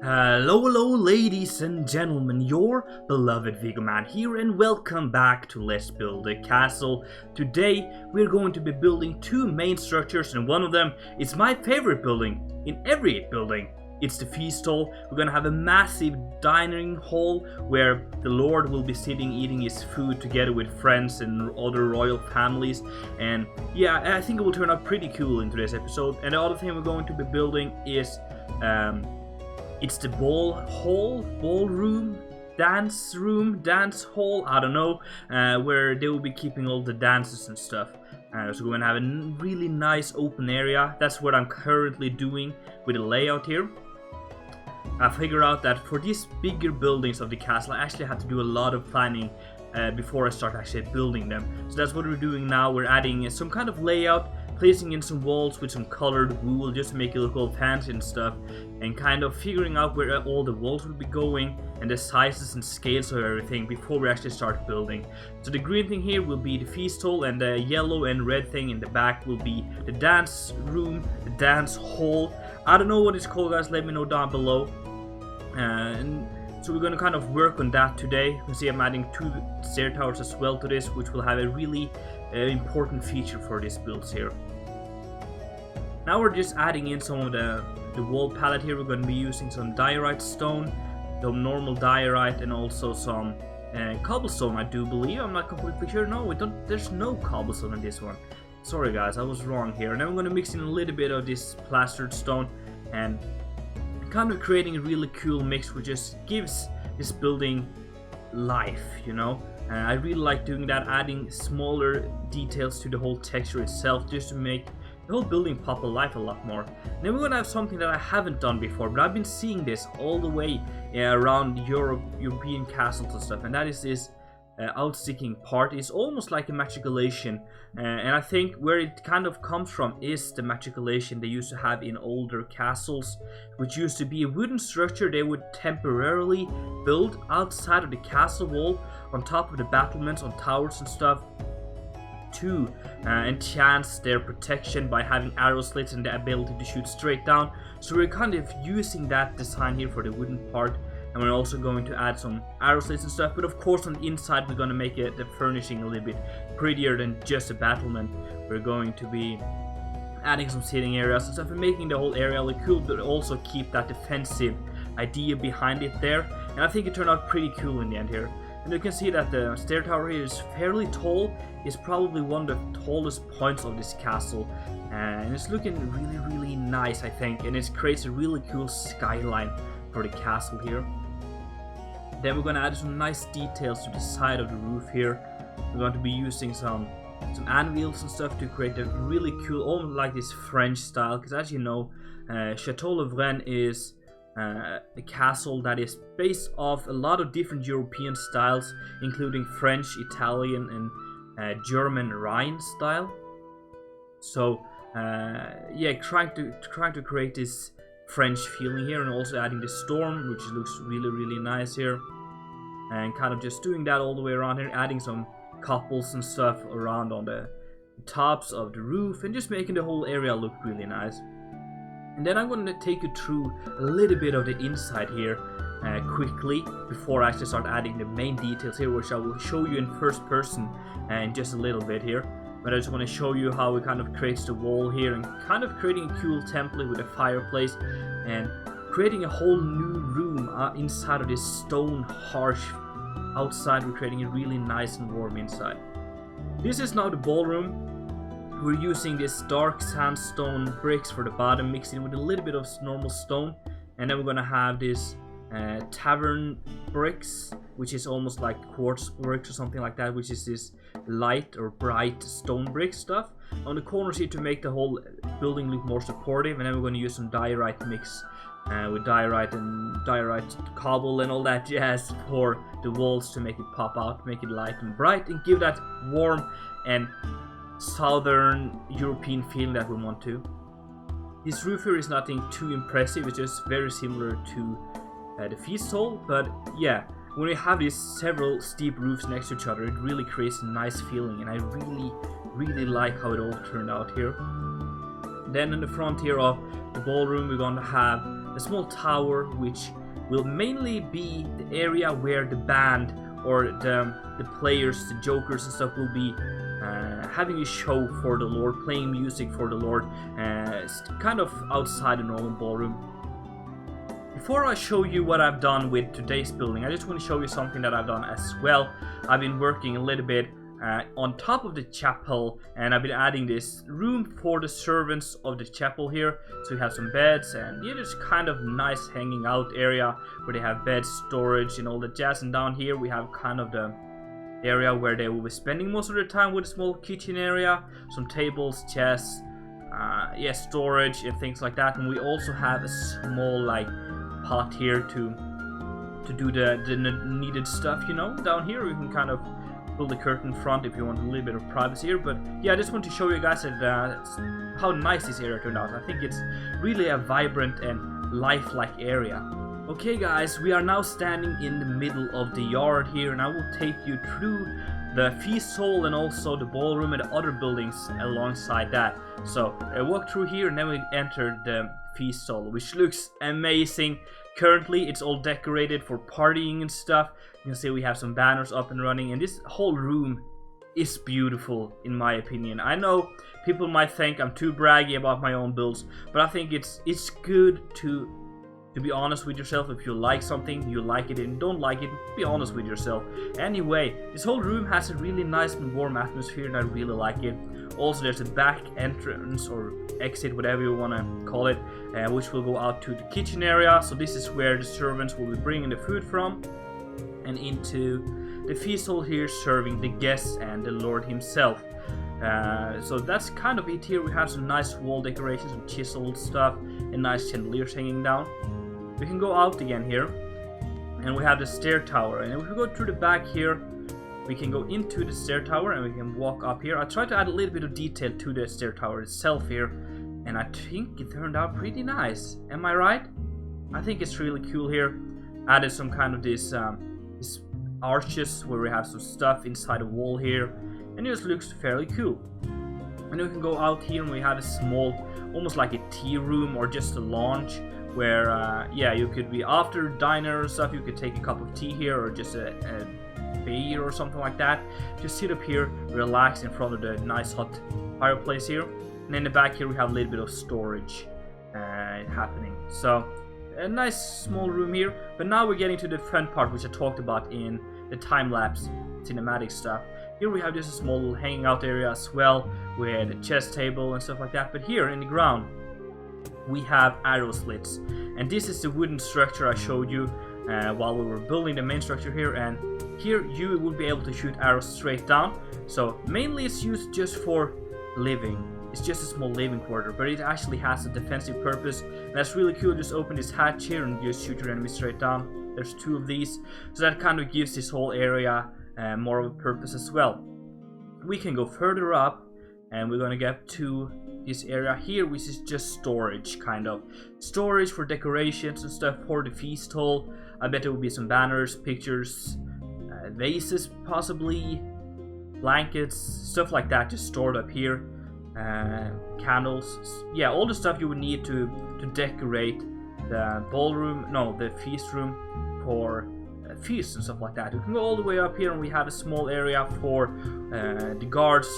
Hello ladies and gentlemen, your beloved Viggoman here and welcome back to Let's Build a Castle. Today we're going to be building two main structures, and one of them is my favorite building in every building. It's the feast hall. We're gonna have a massive dining hall where the Lord will be sitting eating his food together with friends and other royal families, and yeah, I think it will turn out pretty cool in today's episode. And the other thing we're going to be building is it's the ballroom, dance hall, I don't know, where they will be keeping all the dances and stuff. So we're gonna have a really nice open area. That's what I'm currently doing with the layout here. I figured out that for these bigger buildings of the castle, I actually had to do a lot of planning before I start actually building them. So that's what we're doing now. We're adding some kind of layout, placing in some walls with some colored wool just to make it look all fancy and stuff, and kind of figuring out where all the walls will be going and the sizes and scales of everything before we actually start building. So the green thing here will be the feast hall, and the yellow and red thing in the back will be the dance room, the dance hall. I don't know what it's called, guys, let me know down below. And so we're going to kind of work on that today. You can see I'm adding two stair towers as well to this, which will have a really important feature for these builds here. Now we're just adding in some of the wall palette here. We're going to be using some diorite stone, the normal diorite, and also some cobblestone, I do believe. I'm not completely sure. No, there's no cobblestone in this one. Sorry guys, I was wrong here. And then we're going to mix in a little bit of this plastered stone and kind of creating a really cool mix which just gives this building life, you know. I really like doing that, adding smaller details to the whole texture itself just to make the whole building pop alive a lot more. And then we're gonna have something that I haven't done before, but I've been seeing this all the way around European castles and stuff, and that is this outsticking part. Is almost like a matriculation, and I think where it kind of comes from is the matriculation they used to have in older castles, which used to be a wooden structure they would temporarily build outside of the castle wall on top of the battlements, on towers and stuff, to enhance their protection by having arrow slits and the ability to shoot straight down. So we're kind of using that design here for the wooden part, and we're also going to add some arrow slits and stuff. But of course on the inside we're going to make the furnishing a little bit prettier than just a battlement. We're going to be adding some sitting areas and stuff and making the whole area look cool, but also keep that defensive idea behind it there. And I think it turned out pretty cool in the end here. And you can see that the stair tower here is fairly tall. It's probably one of the tallest points of this castle, and it's looking really nice, I think, and it creates a really cool skyline for the castle here. Then we're going to add some nice details to the side of the roof here. We're going to be using some anvils and stuff to create a really cool, almost like this French style, because as you know, Chateau Le Vren is a castle that is based off a lot of different European styles, including French, Italian, and German Rhine style. So yeah, trying to create this French feeling here, and also adding the storm, which looks really nice here, and kind of just doing that all the way around here, adding some couples and stuff around on the tops of the roof, and just making the whole area look really nice. And then I'm going to take you through a little bit of the inside here quickly before I actually start adding the main details here, which I will show you in first person in just a little bit here. But I just want to show you how it kind of creates the wall here, and kind of creating a cool template with a fireplace, and creating a whole new room inside of this stone harsh outside. We're creating it really nice and warm inside. This is now the ballroom. We're using this dark sandstone bricks for the bottom, mixing with a little bit of normal stone, and then we're gonna have this tavern bricks, which is almost like quartz bricks or something like that, which is this light or bright stone brick stuff on the corners here to make the whole building look more supportive. And then we're going to use some diorite mix with diorite and diorite cobble and all that jazz for the walls to make it pop out, make it light and bright, and give that warm and southern European feeling that we want to. This roof here is nothing too impressive, it's just very similar to the feast hall, but yeah, when we have these several steep roofs next to each other, it really creates a nice feeling, and I really like how it all turned out here. Then in the front here of the ballroom, we're going to have a small tower which will mainly be the area where the band or the players, the jokers and stuff will be having a show for the Lord, playing music for the Lord, kind of outside the normal ballroom. Before I show you what I've done with today's building, I just want to show you something that I've done as well. I've been working a little bit on top of the chapel, and I've been adding this room for the servants of the chapel here. So we have some beds, and yeah, just kind of nice hanging out area where they have beds, storage and all the jazz. And down here we have kind of the area where they will be spending most of their time, with a small kitchen area, some tables, chests, yeah, storage and things like that. And we also have a small like pot here to do the needed stuff, you know. Down here we can kind of pull the curtain front if you want a little bit of privacy here. But yeah, I just want to show you guys that, how nice this area turned out. I think it's really a vibrant and lifelike area. Okay guys, we are now standing in the middle of the yard here, and I will take you through the feast hall and also the ballroom and the other buildings alongside that. So I walk through here and then we enter the feast hall, which looks amazing. Currently it's all decorated for partying and stuff. You can see we have some banners up and running, and this whole room is beautiful in my opinion. I know people might think I'm too braggy about my own builds, but I think it's good to be honest with yourself. If you like something, you like it, and don't like it, be honest with yourself. Anyway, this whole room has a really nice and warm atmosphere, and I really like it. Also, there's a back entrance or exit, whatever you want to call it, which will go out to the kitchen area. So this is where the servants will be bringing the food from, and into the feast hall here, serving the guests and the Lord himself. So that's kind of it here. We have some nice wall decorations, some chiseled stuff, and nice chandeliers hanging down. We can go out again here, and we have the stair tower. And if we go through the back here, we can go into the stair tower and we can walk up here. I tried to add a little bit of detail to the stair tower itself here, and I think it turned out pretty nice. Am I right? I think it's really cool here. Added some kind of this arches where we have some stuff inside the wall here, and it just looks fairly cool. And we can go out here and we have a small, almost like a tea room or just a lounge, where yeah, you could be after diner or stuff, you could take a cup of tea here or just a beer or something like that. Just sit up here, relax in front of the nice hot fireplace here. And in the back here we have a little bit of storage happening. So a nice small room here. But now we're getting to the fun part, which I talked about in the time-lapse cinematic stuff. Here we have just a small little hanging out area as well, with a chess table and stuff like that. But here in the ground we have arrow slits, and this is the wooden structure I showed you while we were building the main structure here. And here you will be able to shoot arrows straight down. So mainly it's used just for living. It's just a small living quarter, but it actually has a defensive purpose, and that's really cool. Just open this hatch here and just shoot your enemy straight down. There's two of these, so that kind of gives this whole area more of a purpose as well. We can go further up, and we're gonna get to this area here, which is just storage, kind of storage for decorations and stuff for the feast hall. I bet there will be some banners, pictures, vases, possibly blankets, stuff like that, just stored up here. Candles, yeah, all the stuff you would need to decorate the ballroom, no, the feast room for feasts and stuff like that. You can go all the way up here, and we have a small area for the guards,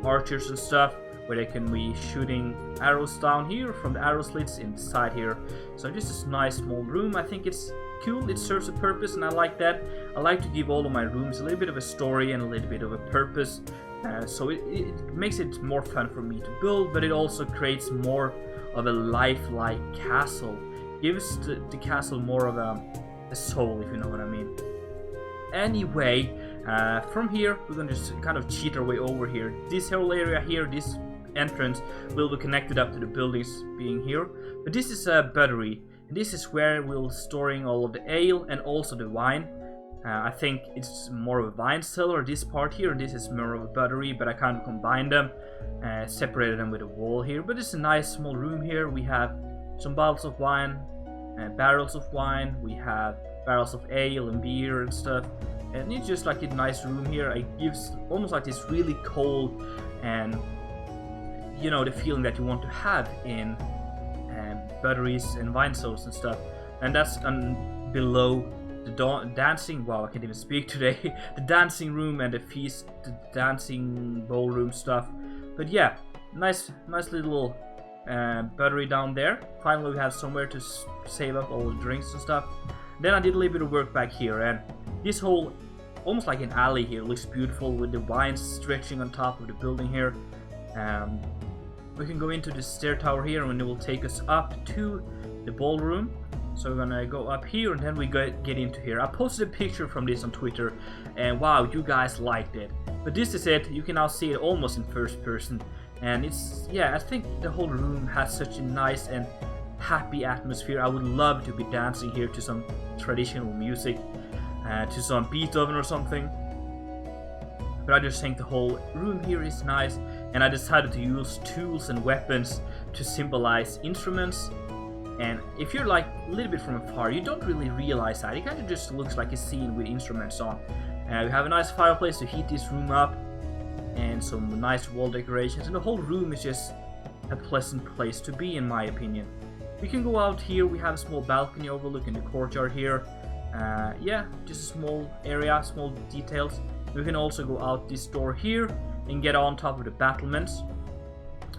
archers and stuff, where they can be shooting arrows down here from the arrow slits inside here. So just this nice small room. I think it's cool, it serves a purpose, and I like that. I like to give all of my rooms a little bit of a story and a little bit of a purpose. So it makes it more fun for me to build, but it also creates more of a lifelike castle. Gives the castle more of a soul, if you know what I mean. Anyway, from here we're gonna just kind of cheat our way over here. This whole area here, this entrance, will be connected up to the buildings being here. But this is a buttery, and this is where we're storing all of the ale and also the wine. I think it's more of a wine cellar, this part here, and this is more of a buttery, but I kind of combined them, separated them with a wall here. But it's a nice small room here. We have some bottles of wine, barrels of wine, we have barrels of ale and beer and stuff, and it's just like a nice room here. It gives almost like this really cold and, you know, the feeling that you want to have in batteries and wine cells and stuff. And that's below the dancing, wow, I can't even speak today, the dancing room and the feast, the dancing ballroom stuff. But yeah, nice little battery down there. Finally we have somewhere to save up all the drinks and stuff. Then I did a little bit of work back here, and this whole, almost like an alley here, looks beautiful with the vines stretching on top of the building here. We can go into the stair tower here and it will take us up to the ballroom. So we're gonna go up here and then we get into here. I posted a picture from this on Twitter and wow, you guys liked it. But this is it, you can now see it almost in first person. And it's, yeah, I think the whole room has such a nice and happy atmosphere. I would love to be dancing here to some traditional music, to some Beethoven or something. But I just think the whole room here is nice, and I decided to use tools and weapons to symbolize instruments. And if you're like a little bit from afar, you don't really realize that. It kind of just looks like a scene with instruments on. We have a nice fireplace to heat this room up, and some nice wall decorations, and the whole room is just a pleasant place to be, in my opinion. We can go out here. We have a small balcony overlooking the courtyard here. Yeah, just a small area, small details. We can also go out this door here and get on top of the battlements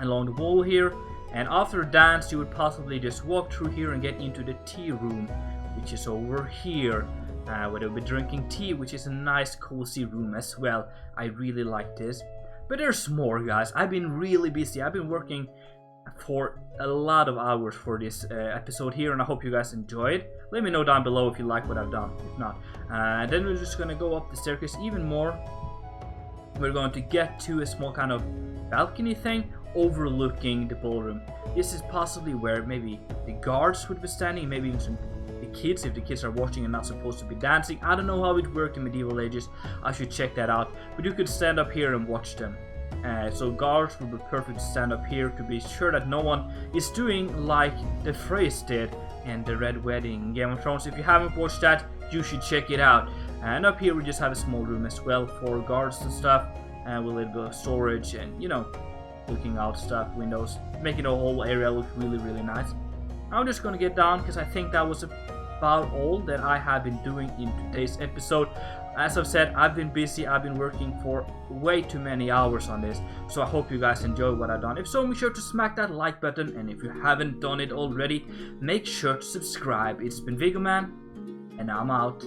along the wall here. And after a dance, you would possibly just walk through here and get into the tea room, which is over here, where they'll be drinking tea, which is a nice cozy room as well. I really like this. But there's more, guys. I've been really busy. I've been working for a lot of hours for this episode here, and I hope you guys enjoyed. Let me know down below if you like what I've done. If not, then we're just gonna go up the staircase even more. We're going to get to a small kind of balcony thing overlooking the ballroom. This is possibly where maybe the guards would be standing, maybe even some the kids, if the kids are watching and not supposed to be dancing. I don't know how it worked in medieval ages. I should check that out. But you could stand up here and watch them. So guards would be perfect to stand up here to be sure that no one is doing like the Freys did in the Red Wedding in Game of Thrones. If you haven't watched that, you should check it out. And up here we just have a small room as well for guards and stuff, and with a little bit of storage and, you know, looking out stuff, windows, making the whole area look really nice. I'm just gonna get down because I think that was about all that I have been doing in today's episode. As I've said, I've been busy. I've been working for way too many hours on this, so I hope you guys enjoyed what I've done. If so, make sure to smack that like button, and if you haven't done it already, make sure to subscribe. It's been Viggoman, and I'm out.